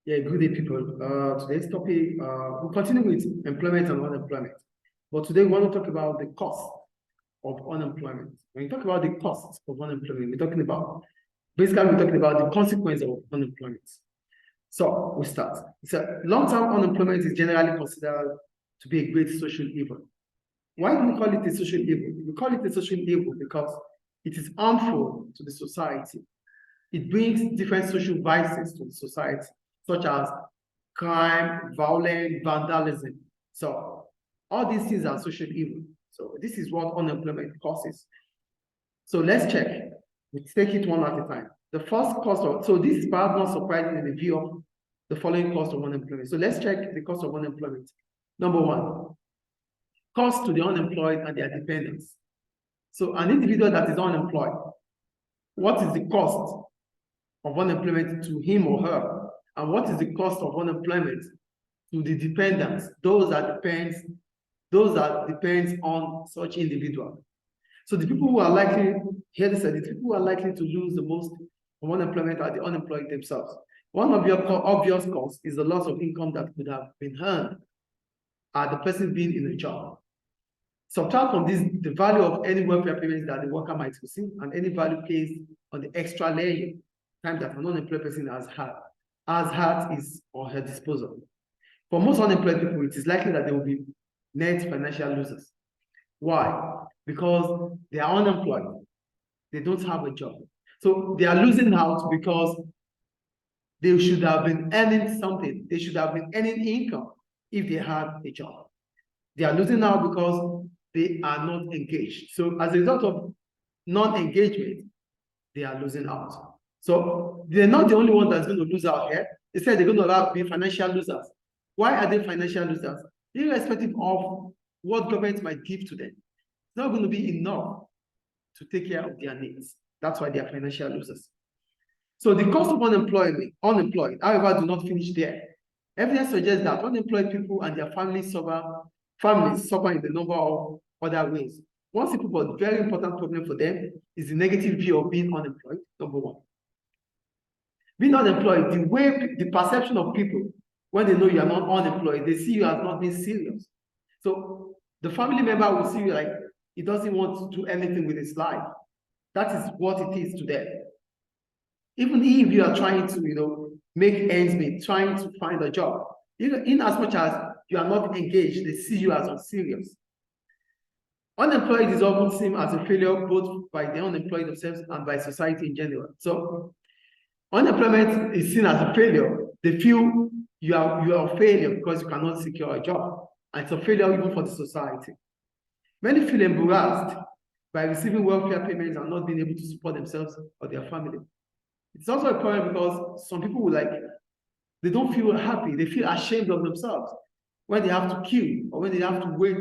Yeah, good day, people. Today's topic, we'll continue with employment and unemployment. But today we want to talk about the cost of unemployment. When you talk about the cost of unemployment, we're talking about the consequence of unemployment. So we start. So long-term unemployment is generally considered to be a great social evil. Why do we call it a social evil? We call it a social evil because it is harmful to the society. It brings different social vices to the society, such as crime, violence, vandalism. So all these things are social evil. So this is what unemployment causes. So let's check. We take it one at a time. The first cost of, so this is perhaps not surprising in the view of the following cost of unemployment. So let's check the cost of unemployment. Number one, cost to the unemployed and their dependents. So an individual that is unemployed, what is the cost of unemployment to him or her? And what is the cost of unemployment to the dependents, those that depends on such individual? So the people who are likely, here they said, the people who are likely to lose the most from unemployment are the unemployed themselves. One of your obvious costs is the loss of income that could have been earned at the person being in a job. Subtract from this the value of any welfare payments that the worker might receive and any value placed on the extra layer time that an unemployed person has had his or her disposal. For most unemployed people, it is likely that they will be net financial losers. Why? Because they are unemployed. They don't have a job. So they are losing out because they should have been earning something. They should have been earning income if they had a job. They are losing out because they are not engaged. So as a result of non-engagement, they are losing out. So they're not the only one that's going to lose out here. They said they're going to be financial losers. Why are they financial losers? Irrespective of what government might give to them, it's not going to be enough to take care of their needs. That's why they are financial losers. So the cost of unemployed, however, do not finish there. Evidence suggests that unemployed people and their families suffer in the number of other ways. One simple but very important problem for them is the negative view of being unemployed, number one. Being unemployed, the perception of people, when they know you are not unemployed, they see you as not being serious. So the family member will see you like he doesn't want to do anything with his life. That is what it is to them. Even if you are trying to, make ends meet, trying to find a job, in as much as you are not engaged, they see you as unserious. Unemployed is often seen as a failure both by the unemployed themselves and by society in general. So unemployment is seen as a failure. They feel you are a failure because you cannot secure a job. And it's a failure even for the society. Many feel embarrassed by receiving welfare payments and not being able to support themselves or their family. It's also a problem because some people they don't feel happy. They feel ashamed of themselves when they have to queue or when they have to wait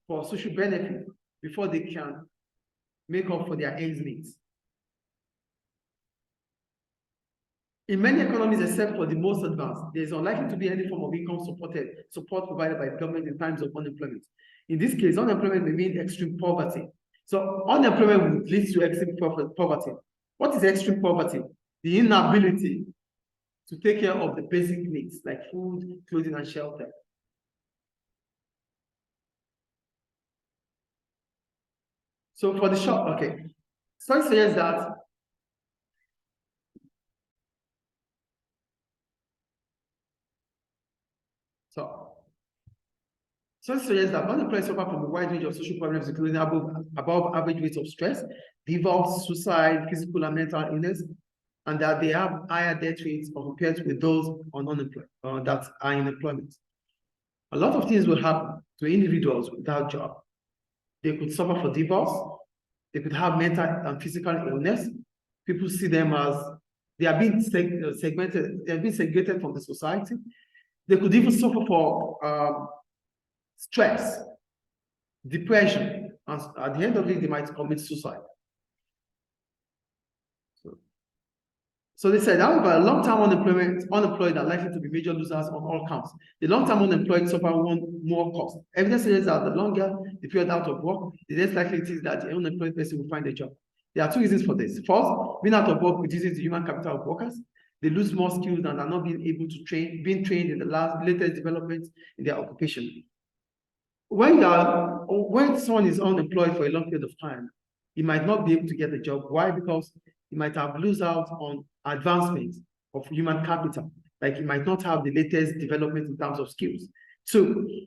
for social benefit before they can make up for their ends meet. In many economies, except for the most advanced, there is unlikely to be any form of income support provided by the government in times of unemployment. In this case, unemployment may mean extreme poverty. So unemployment would lead to extreme poverty. What is extreme poverty? The inability to take care of the basic needs like food, clothing, and shelter. So for the short, okay. So it says that So it suggests that unemployed suffer from a wide range of social problems, including above average rates of stress, divorce, suicide, physical and mental illness, and that they have higher death rates compared with those on unemployed that are in employment. A lot of things will happen to individuals without job. They could suffer for divorce. They could have mental and physical illness. People see them as they are being segmented. They are being segregated from the society. They could even suffer for stress, depression, and at the end of it, they might commit suicide. So they said, however, long-term unemployed are likely to be major losers on all counts. The long-term unemployed suffer more cost. Evidence suggests that the longer the period out of work, the less likely it is that the unemployed person will find a job. There are two reasons for this. First, being out of work reduces the human capital of workers. they lose more skills and are not being able to being trained in the latest developments in their occupation. When someone is unemployed for a long period of time, he might not be able to get a job. Why? Because he might have lose out on advancements of human capital. Like he might not have the latest development in terms of skills. Two,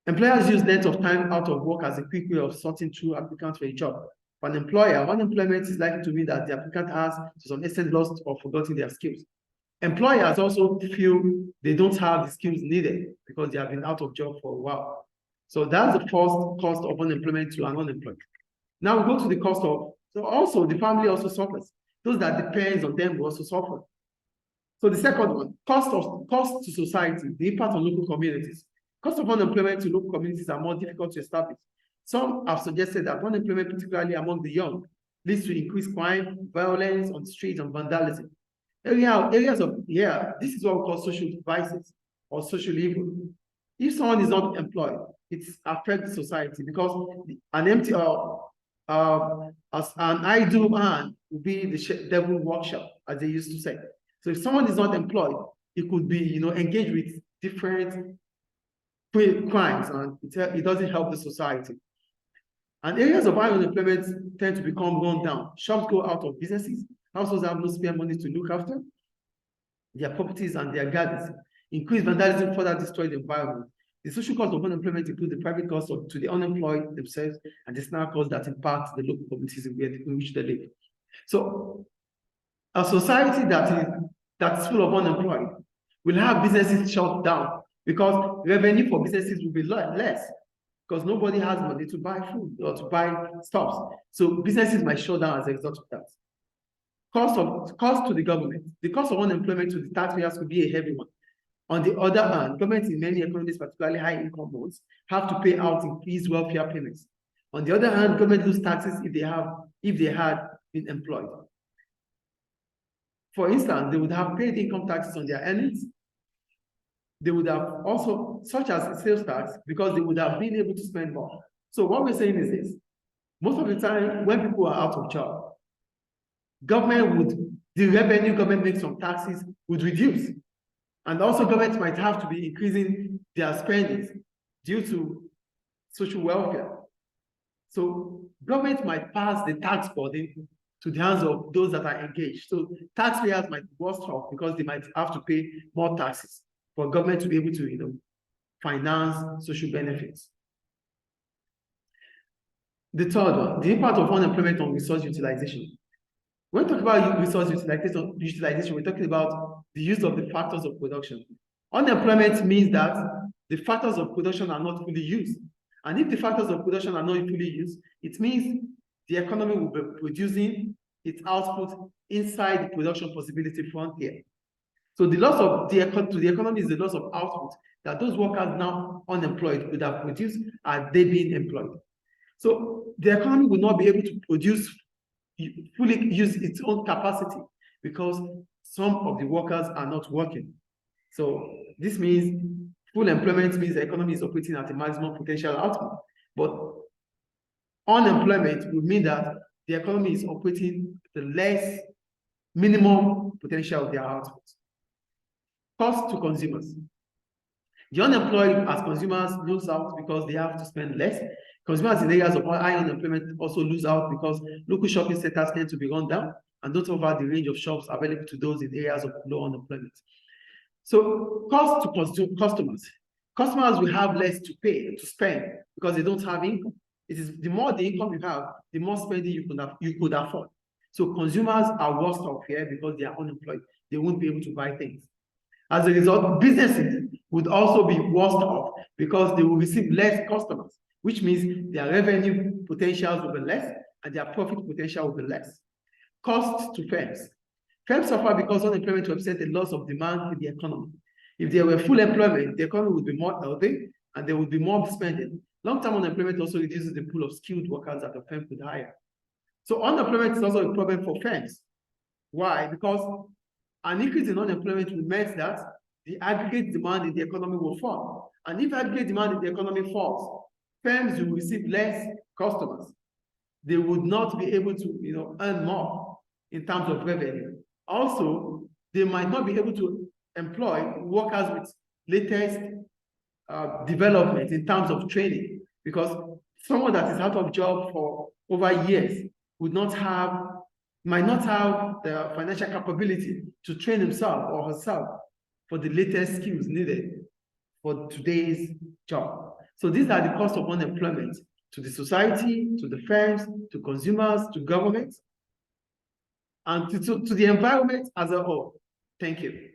employers use length of time out of work as a quick way of sorting through applicants for a job. For an employer, unemployment is likely to mean that the applicant has, to some extent, lost or forgotten their skills. Employers also feel they don't have the skills needed because they have been out of job for a while. So that's the first cost of unemployment to an unemployed. Now we go to the cost of, so also the family also suffers. Those that depends on them will also suffer. So the second one, cost to society, the impact on local communities. Cost of unemployment to local communities are more difficult to establish. Some have suggested that unemployment, particularly among the young, leads to increased crime, violence on the streets, and vandalism. Areas of, this is what we call social vices or social evil. If someone is not employed, it affects society because an empty as an idle man will be the devil workshop, as they used to say. So if someone is not employed, it could be, engaged with different crimes, and it doesn't help the society. And areas of high unemployment tend to become run down. Shops go out of businesses. Households have no spare money to look after their properties and their gardens. Increased vandalism further destroy the environment. The social cost of unemployment includes the private cost to the unemployed themselves and the external cost that impact the local communities in which they live. So a society that is full of unemployed will have businesses shut down because revenue for businesses will be less because nobody has money to buy food or to buy stuff. So businesses might shut down as a result of that. Cost to the government. The cost of unemployment to the taxpayers could be a heavy one. On the other hand, governments in many economies, particularly high-income ones, have to pay out increased welfare payments. On the other hand, government lose taxes if they had been employed. For instance, they would have paid income taxes on their earnings. They would have also, such as sales tax, because they would have been able to spend more. So what we're saying is this: most of the time, when people are out of job, the revenue government makes from taxes would reduce. And also government might have to be increasing their spending due to social welfare. So government might pass the tax burden to the hands of those that are engaged. So taxpayers might be worse off because they might have to pay more taxes for government to be able to, finance social benefits. The third one, the impact of unemployment on resource utilization. When we talk about resource utilization, we're talking about the use of the factors of production. Unemployment means that the factors of production are not fully used. And if the factors of production are not fully used, it means the economy will be producing its output inside the production possibility frontier. So the loss to the economy is the loss of output that those workers now unemployed could have produced had they been employed. So the economy will not be able to fully use its own capacity because some of the workers are not working. So this means full employment means the economy is operating at a maximum potential output. But unemployment would mean that the economy is operating the less minimum potential of their output. Cost to consumers. The unemployed as consumers lose out because they have to spend less. Consumers in areas of high unemployment also lose out because local shopping centers tend to be run down and don't offer the range of shops available to those in areas of low unemployment. So cost to customers. Customers will have less to spend because they don't have income. It is the more the income you have, the more spending you could afford. So consumers are worse off here because they are unemployed. They won't be able to buy things. As a result, businesses would also be worse off because they will receive less customers, which means their revenue potentials will be less and their profit potential will be less. Cost to firms. Firms suffer because unemployment represents a loss of demand in the economy. If there were full employment, the economy would be more healthy and there would be more spending. Long-term unemployment also reduces the pool of skilled workers that the firm could hire. So unemployment is also a problem for firms. Why? Because an increase in unemployment will mean that the aggregate demand in the economy will fall. And if aggregate demand in the economy falls, firms will receive less customers. They would not be able to earn more in terms of revenue. Also, they might not be able to employ workers with latest development in terms of training, because someone that is out of job for over years might not have the financial capability to train himself or herself for the latest skills needed for today's job. So these are the costs of unemployment to the society, to the firms, to consumers, to government, and to the environment as a whole. Thank you.